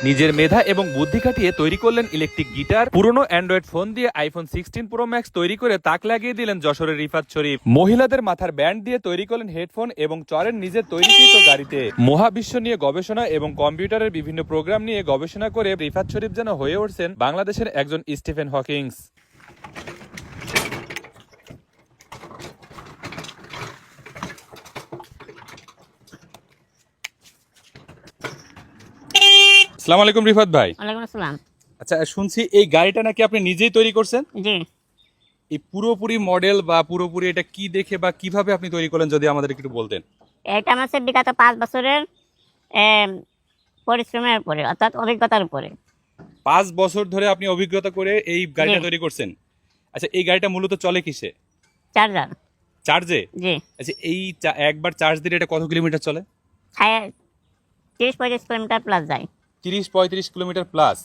নিজের মেধা এবং বুদ্ধি খাটিয়ে তৈরি করলেন ইলেকট্রিক গিটার। পুরনো অ্যান্ড্রয়েড ফোন দিয়ে আইফোন 16 প্রো ম্যাক্স তৈরি করে তাক লাগিয়ে দিলেন যশোরের রিফাত শরীফ। মহিলাদের মাথার ব্যান্ড দিয়ে তৈরি করলেন হেডফোন এবং চড়েন নিজের তৈরিকৃত গাড়িতে। মহাবিশ্ব নিয়ে গবেষণা এবং কম্পিউটারের বিভিন্ন প্রোগ্রাম নিয়ে গবেষণা করে রিফাত শরীফ যেন হয়ে উঠছেন বাংলাদেশের একজন স্টিফেন হকিংস। আসসালামু আলাইকুম রিফাত ভাই। ওয়ালাইকুম আসসালাম। আচ্ছা, শুনছি এই গাড়িটা নাকি আপনি নিজেই তৈরি করছেন? জি, এই পুরোপুরি মডেল বা পুরোপুরি এটা কি দেখে বা কিভাবে আপনি তৈরি করলেন যদি আমাদের একটু বলতেন। এটা আমার হচ্ছে বিগত 5 বছরের এম, পরিশ্রমের উপরে, অর্থাৎ অভিজ্ঞতার উপরে। 5 বছর ধরে আপনি অভিজ্ঞতা করে এই গাড়িটা জি। তৈরি করছেন। আচ্ছা, এই গাড়িটা মূলত চলে কিসে? চার্জার। চার্জে? জি, আচ্ছা, এই একবার চার্জ দিলে এটা কত কিলোমিটার চলে? 30-35 কিলোমিটার প্লাস যায়। 30-35 কিলোমিটার প্লাস।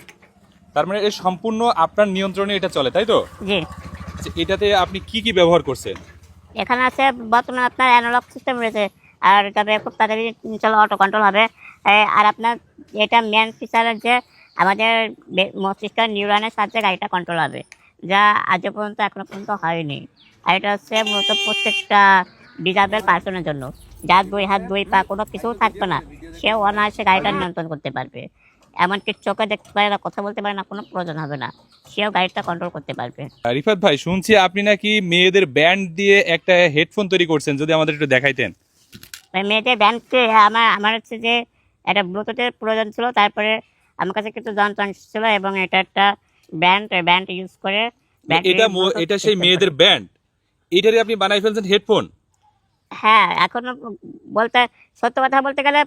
তার মানে এর সম্পূর্ণ আপনার নিয়ন্ত্রণে এটা চলে, তাই তো? জি, আচ্ছা, এটাতে আপনি কি কি ব্যবহার করছেন? এখানে আছে বর্তমানে আপনার অ্যানালগ সিস্টেম রয়েছে, আর তবে খুব তাড়াতাড়ি চলো অটো কন্ট্রোল হবে। আর আপনার এটা মেন ফিচারের যে আমাদের মস্তিষ্কের নিউরনের সাহায্যে গাড়িটা কন্ট্রোল হবে, যা আজ পর্যন্ত এখনো পর্যন্ত হয়নি। আর এটা হচ্ছে মূলত প্রত্যেকটা ডিজাবেল পার্সনের জন্য, যার 2 হাত 2 পা কোনো কিছু থাকবে না, সেও অনায়াসে গাড়িটা নিয়ন্ত্রণ করতে পারবে। এমনকি চোখে দেখতে পারে না, কথা বলতে পারে না, কোনো প্রয়োজন হবে না, সেও গাড়িটা কন্ট্রোল করতে পারবে। রিফাত ভাই, শুনছি আপনি নাকি মেয়েদের ব্যান্ড দিয়ে একটা হেডফোন তৈরি করছেন, যদি আমাদের একটু দেখাইতেন। মেয়েদের ব্যান্ডকে আমার হচ্ছে যে একটা ব্লুটুথের প্রয়োজন ছিল, তারপরে আমার কাছে কিছু যন্ত্র ছিল এবং এটা একটা ব্যান্ড ইউজ করে এটা সেই মেয়েদের ব্যান্ড, এটারে আপনি বানাই ফেলছেন হেডফোন? হ্যাঁ, এখনো বলতে সত্য কথা বলতে গেলে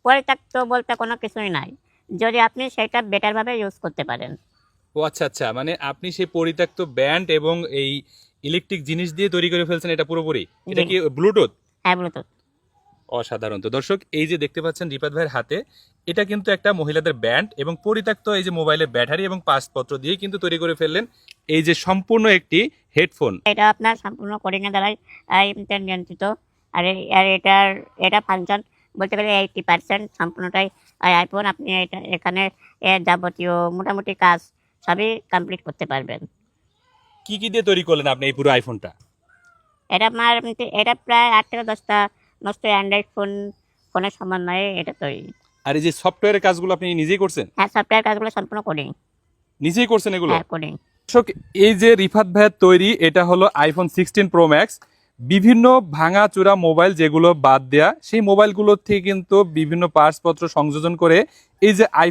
পরিত্যক্ত বলতে কোনো কিছুই নাই, যদি আপনি সেটা বেটার ভাবে ইউজ করতে পারেন। ও আচ্ছা আচ্ছা, মানে আপনি সেই পরিত্যক্ত ব্যান্ড এবং এই ইলেকট্রিক জিনিস দিয়ে তৈরি করে ফেলছেন এটা পুরোপুরি। এটা জি। কি ব্লুটুথ? হ্যাঁ, ব্লুটুথ। অসাধারণ। তো দর্শক, এই যে দেখতে পাচ্ছেন রিফাত ভাইয়ের হাতে, এটা কিন্তু একটা মহিলাদের ব্যান্ড এবং পরিত্যক্ত এই যে মোবাইলের ব্যাটারি এবং পাসপত্র দিয়ে কিন্তু তৈরি করে ফেললেন এই যে সম্পূর্ণ একটি হেডফোন। এটা আপনার সম্পূর্ণ কোডিং এর দ্বারাই নিয়ন্ত্রিত। আর এটা ফাংশন বলতে গেলে 80% সম্পূর্ণটাই আইফোন। আপনি এখানে এর যাবতীয় মোটামুটি কাজ সবই কমপ্লিট করতে পারবেন। কি কি দিয়ে তৈরি করলেন আপনি এই পুরো আইফোনটা? এটা প্রায় 8 থেকে 10টা নষ্ট অ্যান্ড্রয়েড ফোনের সমন্বয়ে এটা তৈরি। আর এই যে সফটওয়্যারের কাজগুলো আপনি নিজেই করছেন? হ্যাঁ, সফটওয়্যার কাজগুলো সম্পূর্ণ কোডিং। নিজেই করছেন এগুলো? হ্যাঁ, কোডিং। দর্শক, এই যে রিফাত ভাইয়ের তৈরি, এটা হলো আইফোন 16 প্রো ম্যাক্স। বিভিন্ন ভাঙা চূড়া মোবাইল যেগুলো বাদ দেয়া, সেই মোবাইলগুলোর থেকে কিন্তু বিভিন্ন পার্টসপত্র সংযোজন করে এই যে